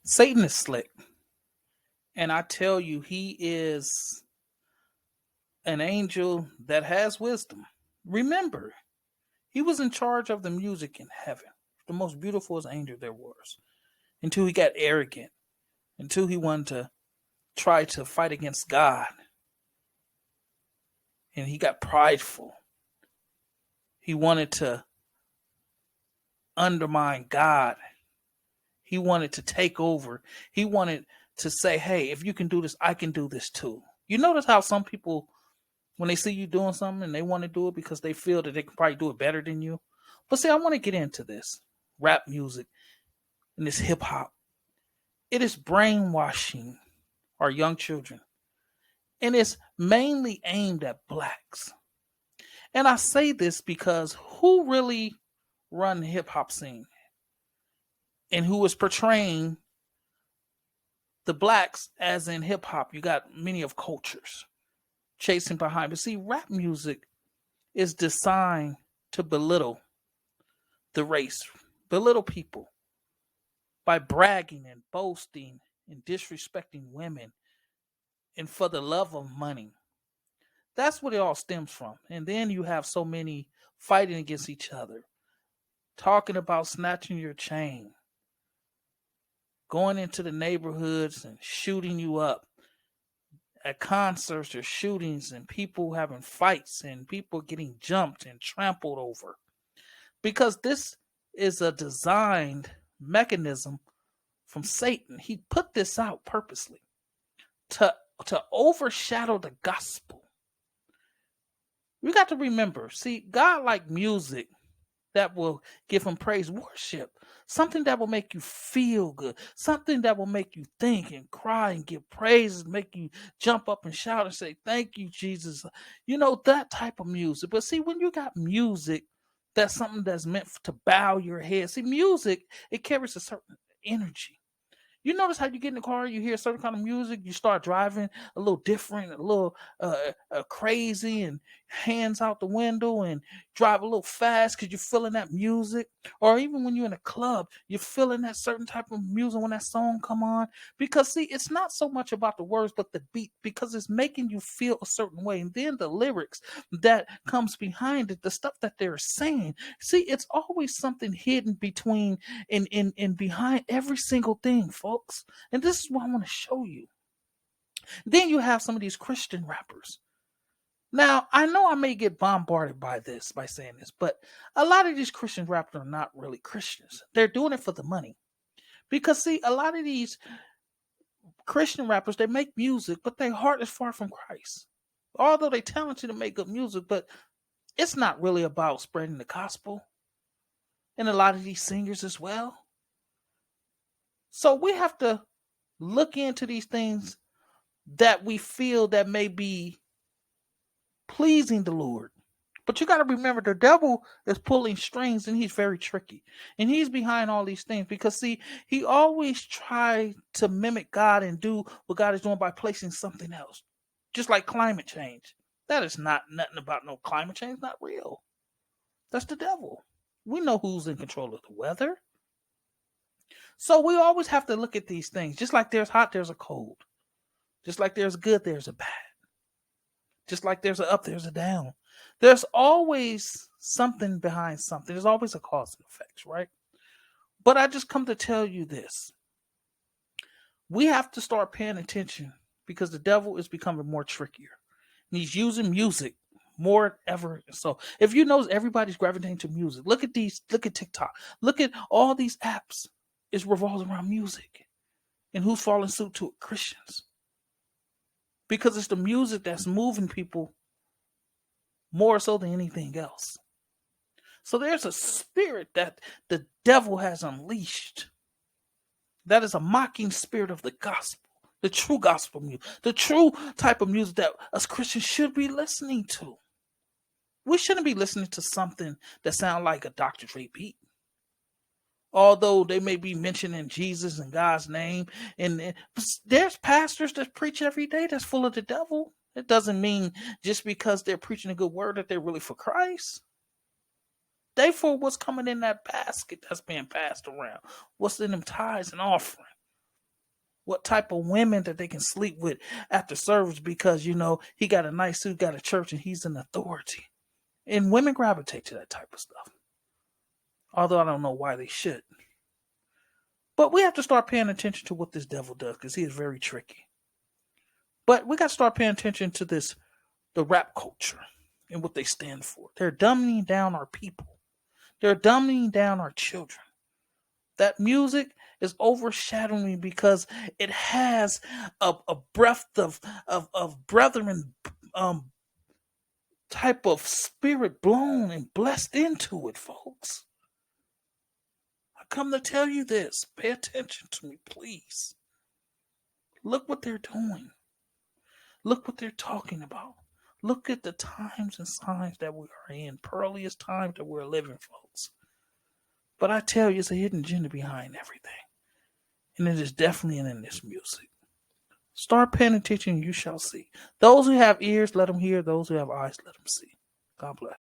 Satan is slick. And I tell you, he is an angel that has wisdom. Remember, he was in charge of the music in heaven, the most beautiful angel there was, until he got arrogant, until he wanted to try to fight against God, and he got prideful. He wanted to undermine God. He wanted to take over. He wanted to say, hey, if you can do this, I can do this too. You notice how some people, when they see you doing something and they want to do it because they feel that they can probably do it better than you. But see, I want to get into this rap music and this hip hop. It is brainwashing our young children, and it's mainly aimed at blacks. And I say this because who really run the hip hop scene and who is portraying the blacks as in hip hop? You got many of cultures chasing behind. But see, rap music is designed to belittle the race, belittle people by bragging and boasting and disrespecting women and for the love of money. That's what it all stems from. And then you have so many fighting against each other, talking about snatching your chain, going into the neighborhoods and shooting you up. At concerts, there's shootings and people having fights and people getting jumped and trampled over. Because this is a designed mechanism from Satan. He put this out purposely to overshadow the gospel. We got to remember, see, God like music that will give him praise, worship, something that will make you feel good, something that will make you think and cry and give praises, make you jump up and shout and say, thank you, Jesus. You know, that type of music. But see, when you got music, that's something that's meant to bow your head. See, music, it carries a certain energy. You notice how you get in the car, you hear a certain kind of music, you start driving a little different, a little crazy, and hands out the window and drive a little fast because you're feeling that music. Or even when you're in a club, you're feeling that certain type of music when that song come on. Because see, it's not so much about the words, but the beat, because it's making you feel a certain way. And then the lyrics that comes behind it, the stuff that they're saying. See, it's always something hidden between and behind every single thing, folks. And this is what I want to show you. Then you have some of these Christian rappers. Now, I know I may get bombarded by this, by saying this, but a lot of these Christian rappers are not really Christians. They're doing it for the money. Because, see, a lot of these Christian rappers, they make music, but their heart is far from Christ. Although they're talented to make good music, but it's not really about spreading the gospel. And a lot of these singers as well. So we have to look into these things that we feel that may be pleasing the Lord. But you got to remember, the devil is pulling strings and he's very tricky. And he's behind all these things because, see, he always tries to mimic God and do what God is doing by placing something else. Just like climate change. That is not nothing about no climate change. Not real. That's the devil. We know who's in control of the weather. So we always have to look at these things. Just like there's hot, there's a cold. Just like there's good, there's a bad. Just like there's a up, there's a down. There's always something behind something. There's always a cause and effects, right? But I just come to tell you this. We have to start paying attention because the devil is becoming more trickier. And he's using music more than ever. So if you notice, everybody's gravitating to music. Look at TikTok. Look at all these apps. It revolves around music. And who's falling suit to it? Christians. Because it's the music that's moving people more so than anything else. So there's a spirit that the devil has unleashed. That is a mocking spirit of the gospel, the true gospel music, the true type of music that us Christians should be listening to. We shouldn't be listening to something that sounds like a Dr. Dre beat. Although they may be mentioning Jesus and God's name, and there's pastors that preach every day that's full of the devil. It doesn't mean just because they're preaching a good word that they're really for Christ. They for what's coming in that basket that's being passed around. What's in them tithes and offering. What type of women that they can sleep with after service because, he got a nice suit, got a church, and he's an authority. And women gravitate to that type of stuff. Although I don't know why they should. But we have to start paying attention to what this devil does because he is very tricky. But we got to start paying attention to the rap culture and what they stand for. They're dumbing down our people. They're dumbing down our children. That music is overshadowing me because it has a breath of brethren type of spirit blown and blessed into it, folks. I come to tell you this. Pay attention to me, please. Look what they're doing. Look what they're talking about. Look at the times and signs that we are in. Pearliest times that we're living, folks. But I tell you, it's a hidden agenda behind everything. And it is definitely in this music. Start paying attention, you shall see. Those who have ears, let them hear. Those who have eyes, let them see. God bless.